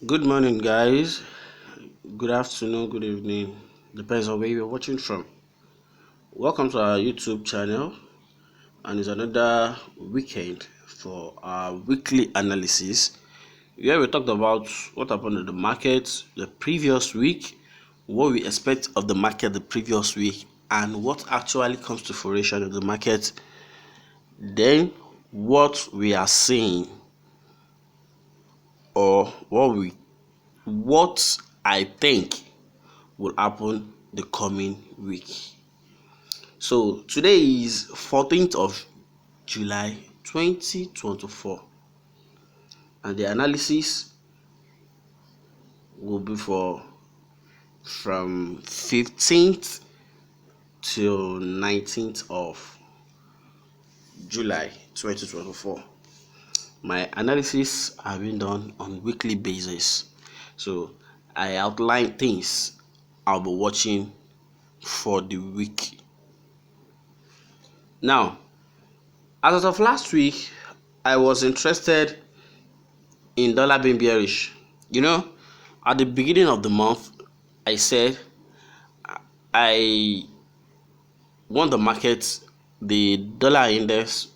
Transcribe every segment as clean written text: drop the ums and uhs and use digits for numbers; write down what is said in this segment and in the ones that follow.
Good morning, guys. Good afternoon, good evening. Depends on where you're watching from. Welcome to our YouTube channel, and it's another weekend for our weekly analysis. Here we talked about what happened in the market the previous week, what we expect of the market the previous week, and what actually comes to fruition in the market. Then, what we are seeing, or what I think will happen the coming week. So today is 14th of July 2024, and the analysis will be from 15th till 19th of July 2024. My analysis have been done on weekly basis, so I outline things I'll be watching for the week. Now, as of last week, I was interested in dollar being bearish. At the beginning of the month, I said I want the dollar index,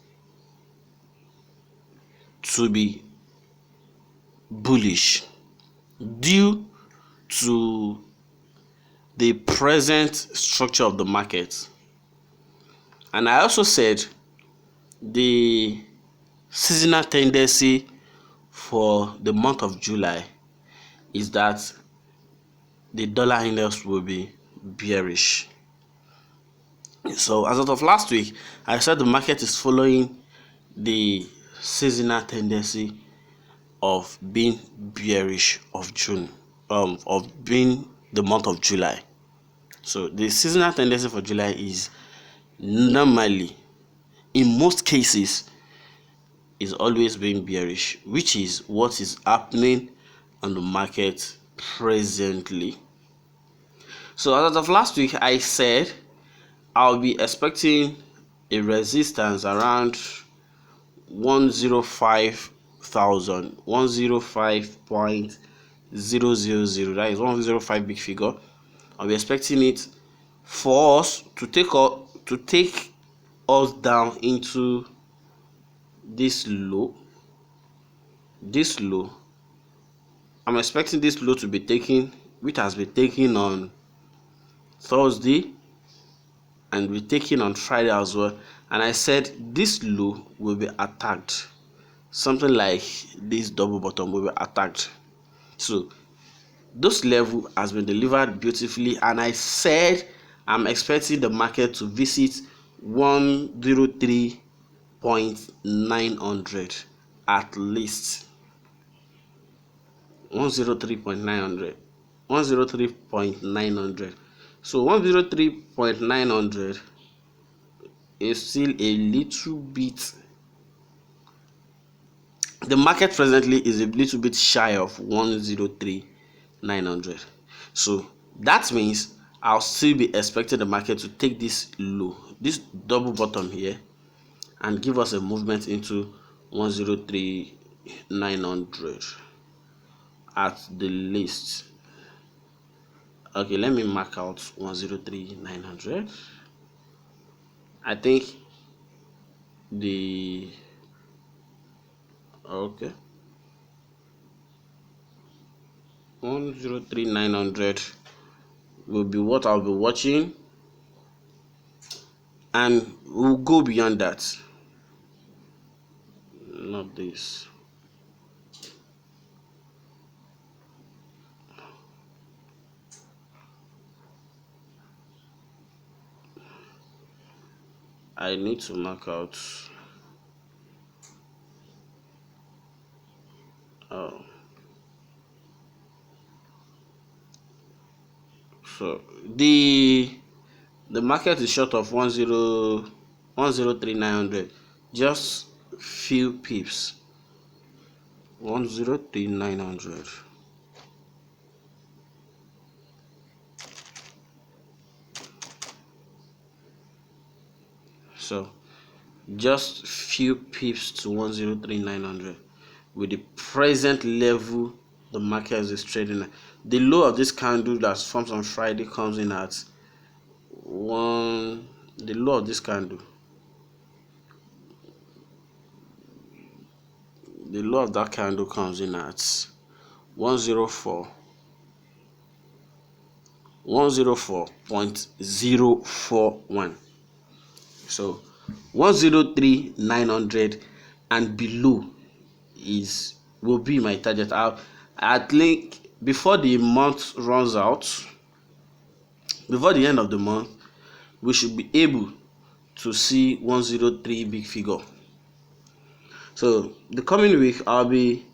to be bullish due to the present structure of the market. And I also said the seasonal tendency for the month of July is that the dollar index will be bearish. So as of last week, I said the market is following the seasonal tendency of being bearish of being the month of July. So the seasonal tendency for July is normally, in most cases, is always being bearish, which is what is happening on the market presently. So as of last week, I said I'll be expecting a resistance around 105,000, 105.000. That is 105 big figure. I'll be expecting it for us to take us down into this low. I'm expecting this low to be taken, which has been taken on Thursday and be taken on Friday as well. And I said this low will be attacked. Something like this double bottom will be attacked. So this level has been delivered beautifully, and I said I'm expecting the market to visit 103.900 at least. 103.900. So 103.900 is still a little bit. The market presently is a little bit shy of 103.900. So that means I'll still be expecting the market to take this low, this double bottom here, and give us a movement into 103.900 at the least. Okay, let me mark out 103.900. I think the 103.900 will be what I'll be watching, and we'll go beyond that. Not this. I need to mark out. So the market is short of 103.900, just few pips. 103.900. So just few pips to 103.900 with the present level the market is trading at. The low of this candle that forms on Friday comes in at the low of this candle. The low of that candle comes in at 104.041. So 103,900 and below will be my target. I think before the month runs out, before the end of the month, we should be able to see 103 big figure. So the coming week I'll be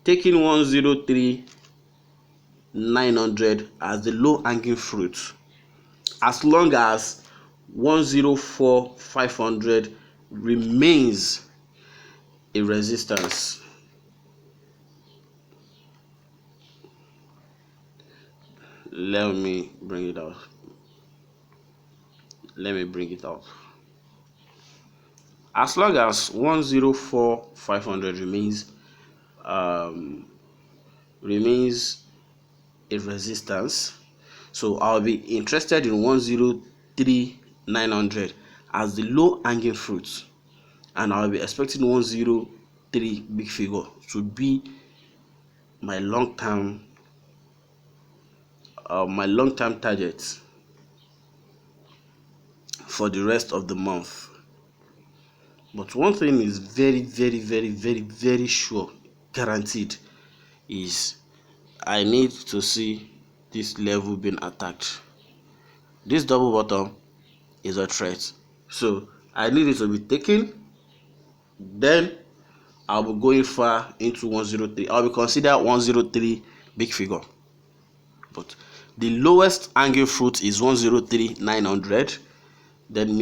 taking 103,900 as the low hanging fruit, as long as 104,500 remains a resistance. Let me bring it out. As long as 104,500 remains a resistance, so I'll be interested in 103,900 as the low hanging fruit, and I'll be expecting 103 big figure to be my long-term target for the rest of the month. But one thing is very, very, very, very, very sure, guaranteed, is I need to see this level being attacked. This double bottom is a threat, so I need it to be taken. Then I'll be going far into 103. I'll be considered 103 big figure. But the lowest hanging fruit is 103,900. Then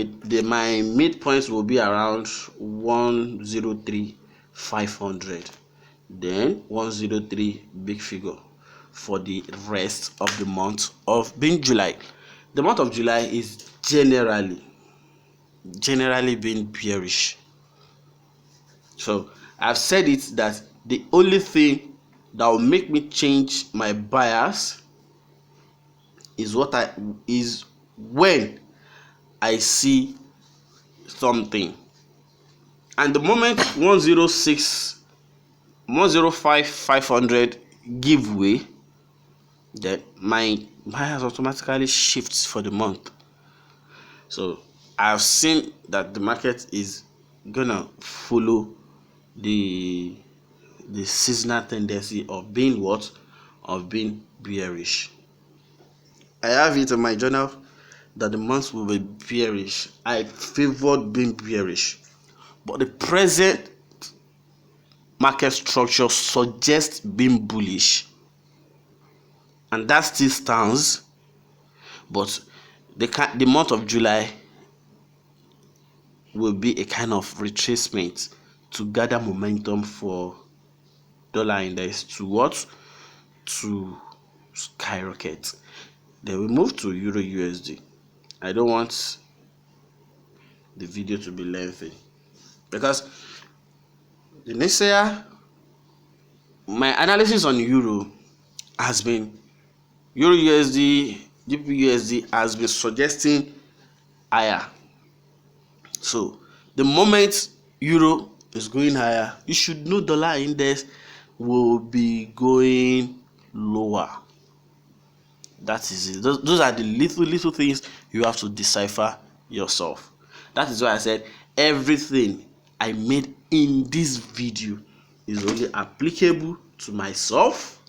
my midpoints will be around 103,500. Then 103 big figure for the rest of the month of being July. The month of July is generally being bearish. So I've said it that the only thing that will make me change my bias is when I see something, and the moment 105,500 give way, then my bias automatically shifts for the month. So I've seen that the market is gonna follow the seasonal tendency of being bearish. I have it in my journal that the months will be bearish. I favored being bearish, but the present market structure suggests being bullish, and that still stands. But the month of July will be a kind of retracement to gather momentum for dollar index to skyrocket. Then we move to Euro USD. I don't want the video to be lengthy because the next year my analysis on Euro USD, GBP USD has been suggesting higher. So the moment Euro is going higher, you should know dollar index will be going lower. That is it. Those are the little things you have to decipher yourself. That is why I said everything I made in this video is only applicable to myself.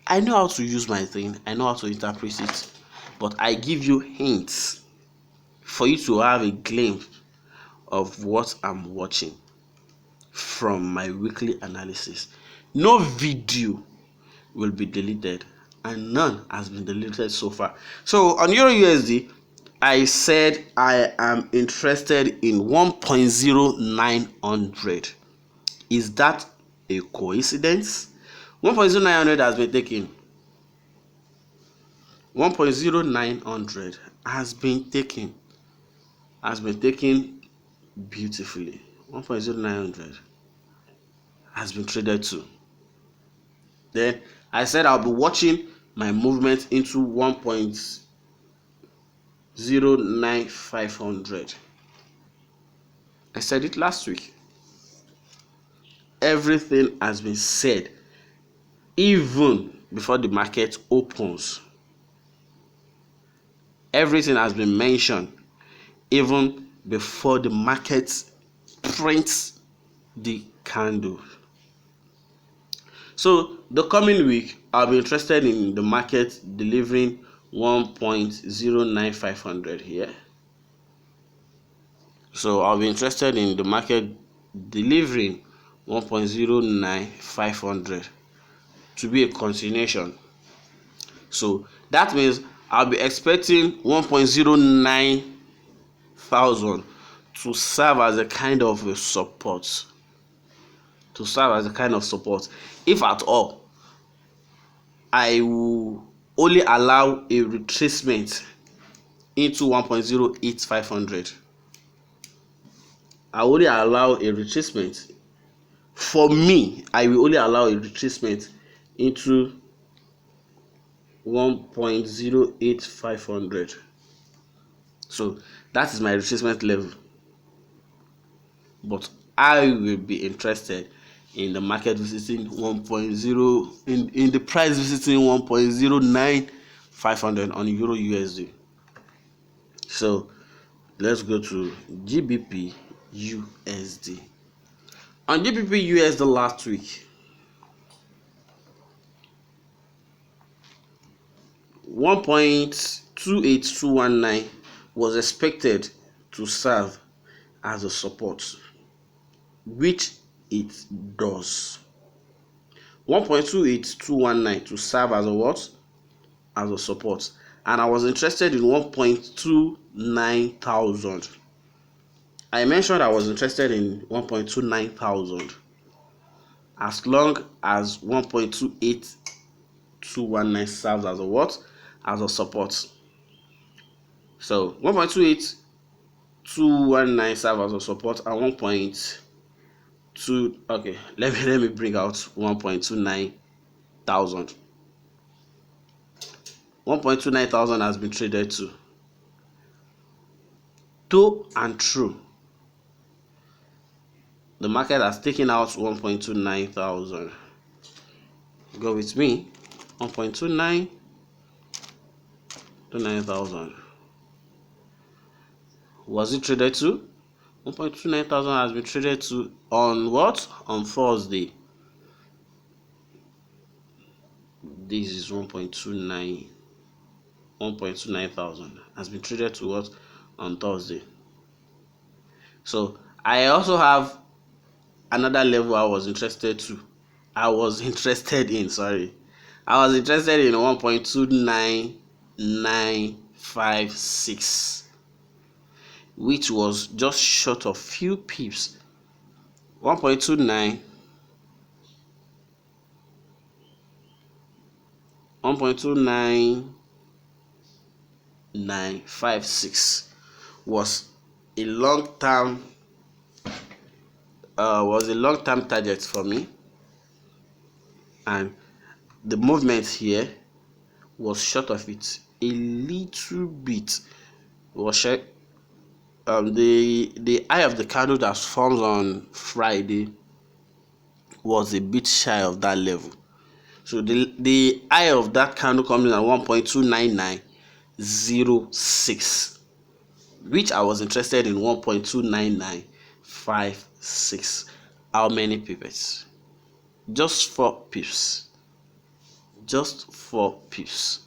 I know how to use my thing, I know how to interpret it, but I give you hints for you to have a glimpse of what I'm watching from my weekly analysis. No video will be deleted, and none has been deleted so far. So on Euro USD, I said I am interested in 1.0900. Is that a coincidence? 1.0900 has been taken. 1.0900 has been taken beautifully. 1.0900 has been traded to. Then I said I'll be watching my movement into 1.09500. I said it last week. Everything has been said even before the market opens. Everything has been mentioned even before the market prints the candle. So the coming week, I'll be interested in the market delivering 1.09500 here. So I'll be interested in the market delivering 1.09500 to be a continuation. So that means I'll be expecting 1.09,000 to serve as a kind of a support. If at all, I will only allow a retracement into 1.08500. I only allow a retracement. For me, I will only allow a retracement into 1.08500. So that is my retracement level. But I will be interested in the market visiting 1.0 in the price visiting 1.09500 on Euro USD. So let's go to GBP USD. On GBP USD last week, 1.28219 was expected to serve as a support, which it does. 1.28219 to serve as a what? As a support. And I was interested in 1.29,000. I mentioned I was interested in 1.29,000 as long as 1.28219 serves as a what? As a support. So 1.28219 serves as a support and 1.2. Okay, let me bring out 1.29,000. 1.29,000 has been traded to. To and true, the market has taken out 1.29,000. Go with me. 1.29,000. Was it traded to? 1.29,000 has been traded to on what? On Thursday. This is 1.29,000 has been traded to what? On Thursday. So I also have another level I was interested in 1.29956, which was just short of few pips. 1.29956 was a long-term target for me, and the movement here was short of it a little bit. The eye of the candle that forms on Friday was a bit shy of that level. So the eye of that candle comes in at 1.29906, which I was interested in 1.29956. How many pips? Just 4 pips. Just 4 pips.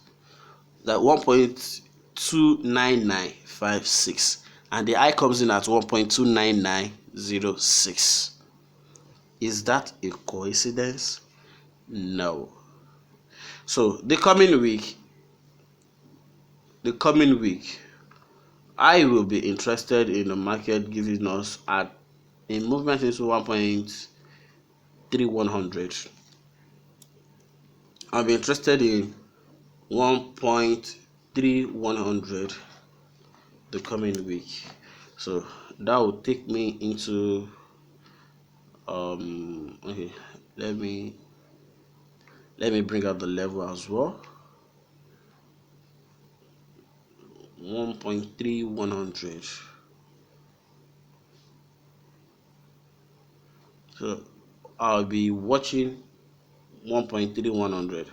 That 1.29956, and the eye comes in at 1.29906. Is that a coincidence? No. So the coming week, I will be interested in the market giving us a movement into 1.3100. I'll be interested in 1.3100 the coming week. So that will take me into okay, let me Let me bring out the level as well. 1.3100. So I'll be watching 1.3100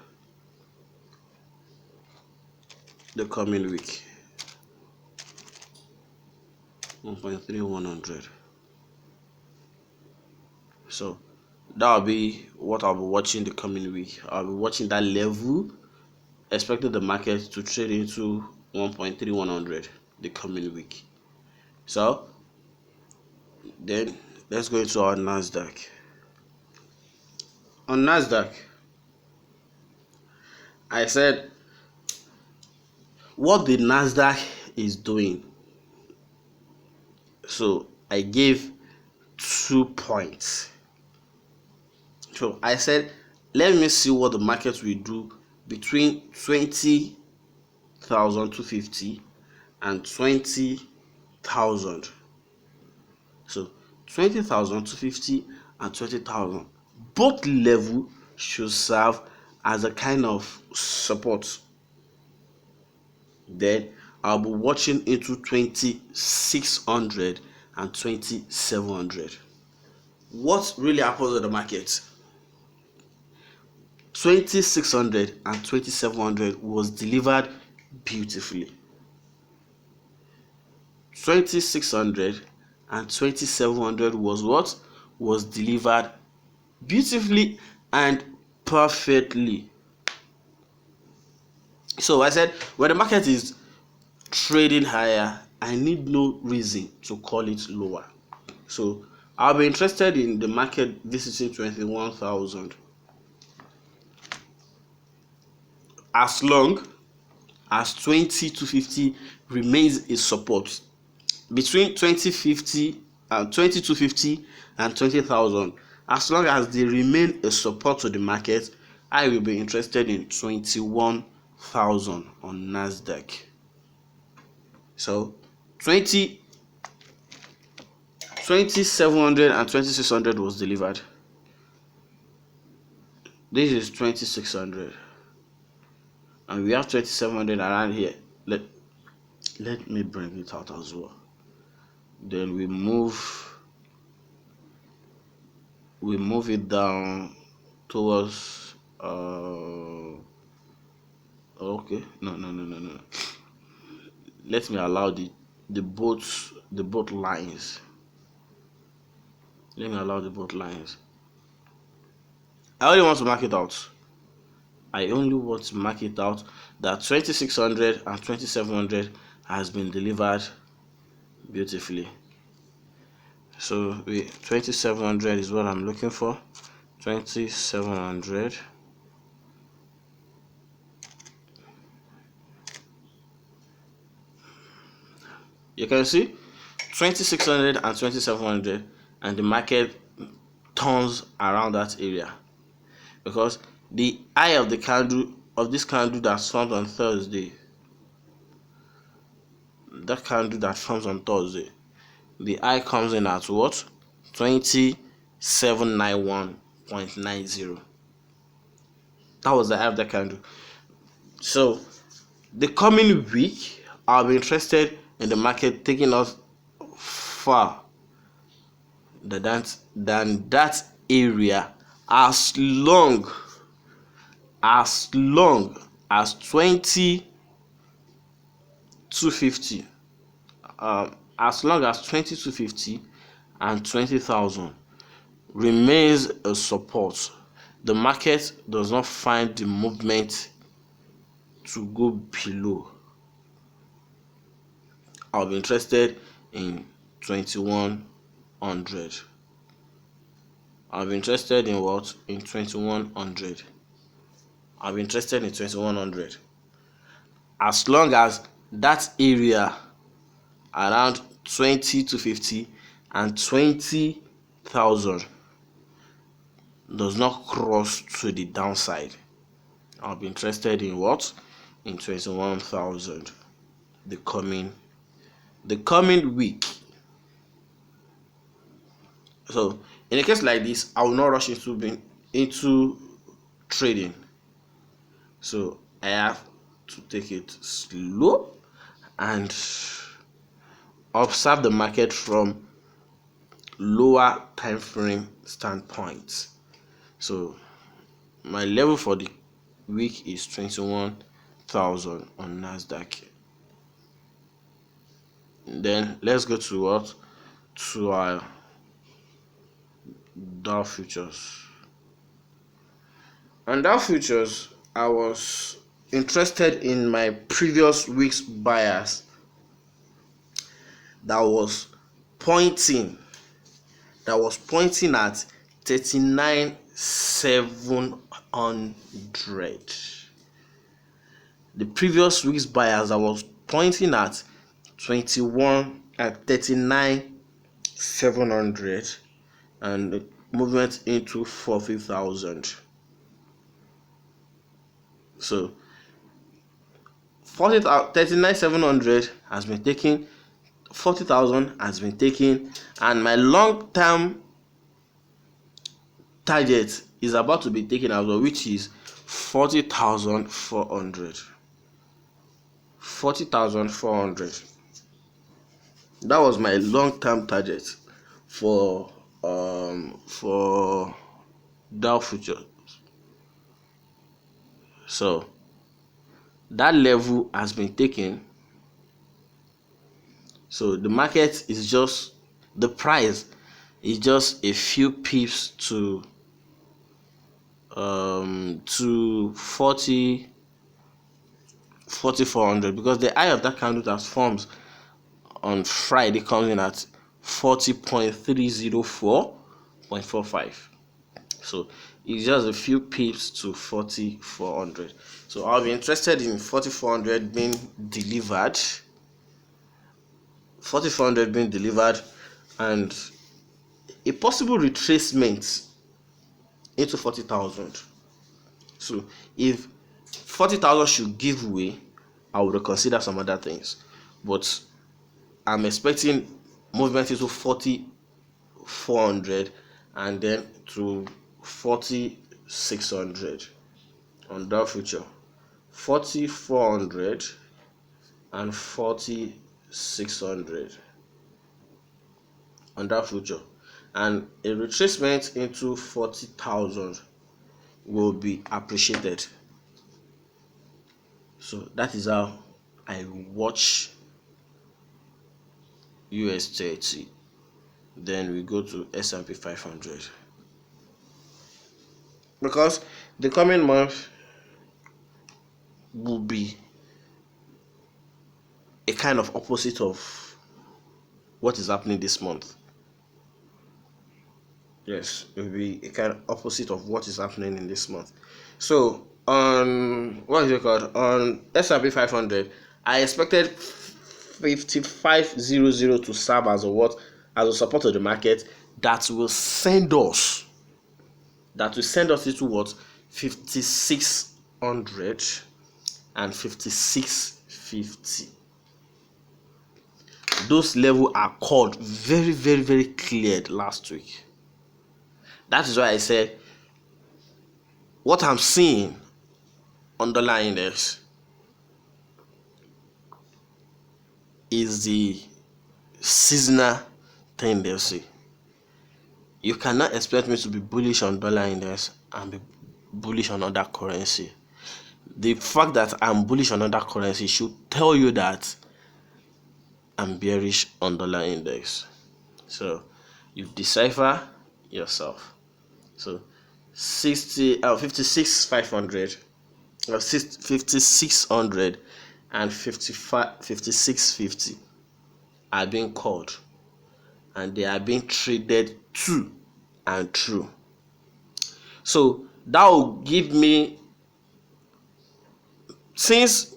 the coming week. 1.3100. So that'll be what I'll be watching the coming week. I'll be watching that level, expecting the market to trade into 1.3100 the coming week. So then let's go into our Nasdaq. On Nasdaq, I said what the Nasdaq is doing. So I gave 2 points. So I said, let me see what the market will do between 20,250 and 20,000. So 20,250 and 20,000. Both levels should serve as a kind of support. Then I'll be watching into 2,600 and 2,700. What really happens in the market? 2,600 and 2,700 was delivered beautifully. 2,600 and 2,700 was what? Was delivered beautifully and perfectly. So I said, when the market is trading higher, I need no reason to call it lower. So I'll be interested in the market visiting 21,000 as long as 20,250 remains a support. Between 20,250 and 20,000, as long as they remain a support to the market, I will be interested in 21,000 on Nasdaq. So 2,700 and 2,600 was delivered. This is 2,600, and we have 2,700 around here. Let me bring it out as well. Then we move it down towards okay, no. Let me allow the both lines. Let me allow the both lines. I only want to mark it out. I only want to mark it out that 2,600 and 2,700 has been delivered beautifully. So 2,700 is what I'm looking for. 2,700. You can see 2,600 and 2,700, and the market turns around that area, because the eye of the candle of this candle that formed on Thursday, that candle that forms on Thursday, the eye comes in at what? 2791.90. That was the eye of the candle. So the coming week, I'll be interested in the market taking us far than that area, as long as 20,250, as long as 20,250 and 20,000 remains a support, the market does not find the movement to go below, I'll be interested in 2,100. I'll be interested in what? In 2,100. I'll be interested in 2,100. As long as that area around 20,250 and 20,000 does not cross to the downside, I'll be interested in what? In 21,000 the coming week. So in a case like this, I will not rush into trading. So I have to take it slow and observe the market from lower time frame standpoint. So my level for the week is 21,000 on Nasdaq. Then let's go to what? To our Dow futures. On Dow futures, I was interested in my previous week's bias that was pointing at 39,700. The previous week's bias that was pointing at 39,700 and movement into 40,000. So 39,700 has been taken, 40,000 has been taken, and my long-term target is about to be taken as well, which is 40,400. 40,400. That was my long-term target for Dow futures. So that level has been taken. So the market is just, the price is just a few pips to 4,400, because the eye of that candle that forms on Friday comes in at 40.304.45. So it's just a few pips to 4,400. So I'll be interested in 4,400 being delivered. 4,400 being delivered and a possible retracement into 40,000. So if 40,000 should give way, I would consider some other things. But I'm expecting movement into 4,400 and then to 4,600 on Dow future. 4,400 and 4,600 on Dow future, and a retracement into 40,000 will be appreciated. So that is how I watch US 30. Then we go to S&P 500, because the coming month will be a kind of opposite of what is happening this month. Yes, it will be a kind of opposite of what is happening in this month. So on on S&P 500, I expected 5500 to serve as a support of the market that will send us into what? 5600 and 5650. Those levels are called very, very, very cleared last week. That is why I said what I'm seeing on dollar index is the seasonal tendency. You cannot expect me to be bullish on dollar index and be bullish on other currency. The fact that I'm bullish on other currency should tell you that I'm bearish on dollar index. So you decipher yourself. So 56,500 or 5,600 and 5650 are being called, and they are being traded to and through. So that will give me, since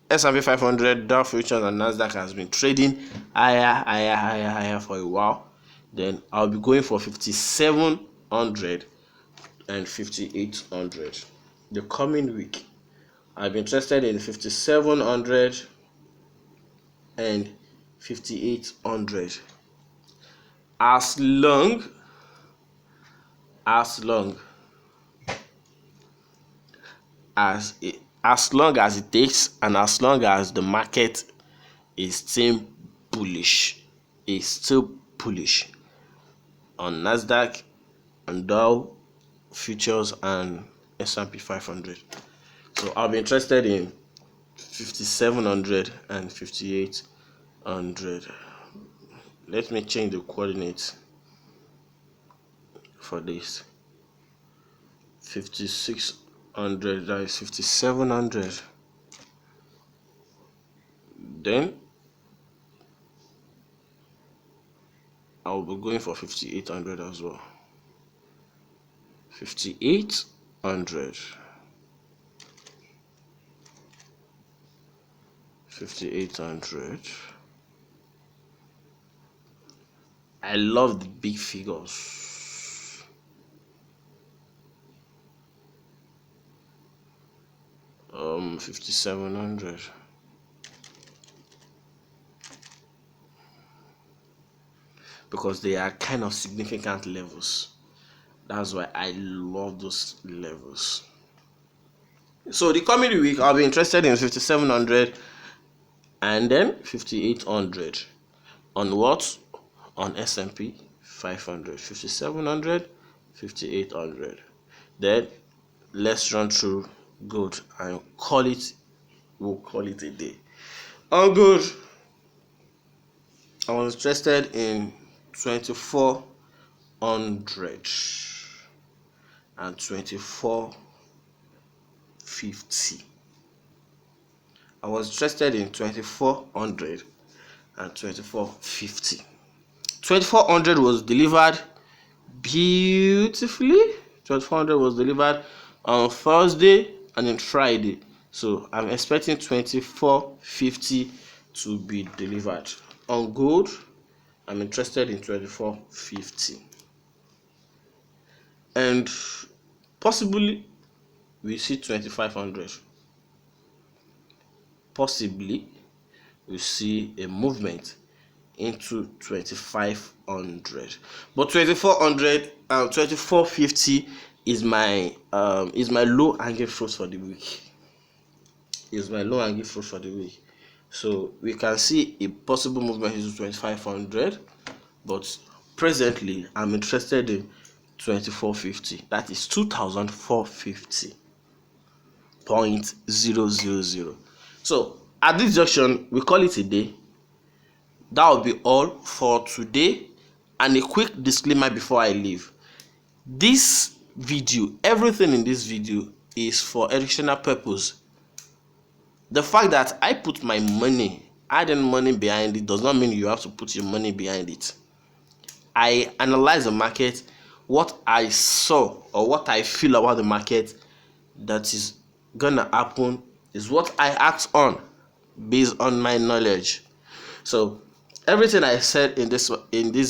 S&P 500, Dow futures, and Nasdaq has been trading higher for a while, then I'll be going for 5,700 and 5,800 the coming week. I'll be interested in 5,700 and 5,800 as long as long as it takes, and as long as the market is still bullish, on Nasdaq and Dow futures and S&P 500. So I'll be interested in 5700 and 5800. Let me change the coordinates for this. 5600, that is 5700. Then I'll be going for 5800 as well. 5800. 5800. I love the big figures. Um, 5700. Because they are kind of significant levels. That's why I love those levels. So the coming week, I'll be interested in 5700 and then 5800. On what? On S&P 500. 5700, 5800. Then let's run through gold and we'll call it a day. On gold, I was interested in 2400 and 2450. I was interested in 2400 and 2450. 2400 was delivered beautifully. 2400 was delivered on Thursday and then Friday. So I'm expecting 2450 to be delivered. On gold, I'm interested in 2450. And possibly we see 2500. Possibly we see a movement into 2500. But 2400 and 2450 is my low hanging fruit for the week. So we can see a possible movement into 2500, but presently I'm interested in 2450. That is 2450.000. So at this junction, we call it a day. That will be all for today. And a quick disclaimer before I leave. This video, everything in this video is for educational purpose. The fact that I put my money, adding money behind it, does not mean you have to put your money behind it. I analyze the market, what I saw or what I feel about the market that is gonna happen is what I act on based on my knowledge. So everything I said in this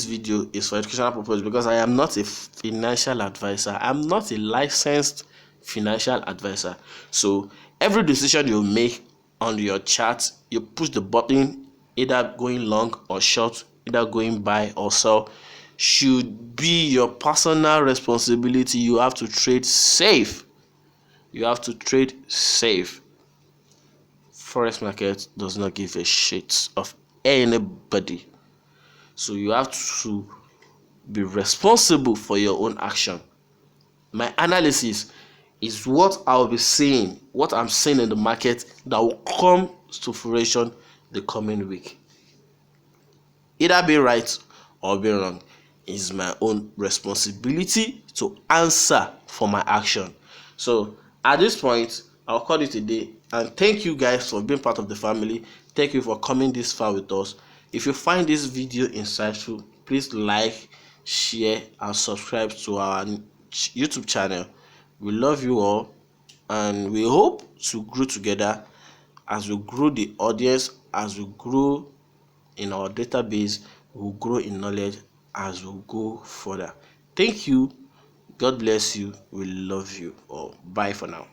video is for educational purpose, because I am not a financial advisor. I'm not a licensed financial advisor. So every decision you make on your chart, you push the button, either going long or short, either going buy or sell, should be your personal responsibility. You have to trade safe. Forex market does not give a shit of anybody. So you have to be responsible for your own action. My analysis is what I'll be seeing, what I'm seeing in the market that will come to fruition the coming week. Either be right or be wrong is my own responsibility to answer for my action. So at this point, I'll call it a day, and thank you guys for being part of the family. Thank you for coming this far with us. If you find this video insightful, please like, share, and subscribe to our YouTube channel. We love you all, and we hope to grow together. As we grow the audience, as we grow in our database, we'll grow in knowledge as we go further. Thank you. God bless you. We love you all. Bye for now.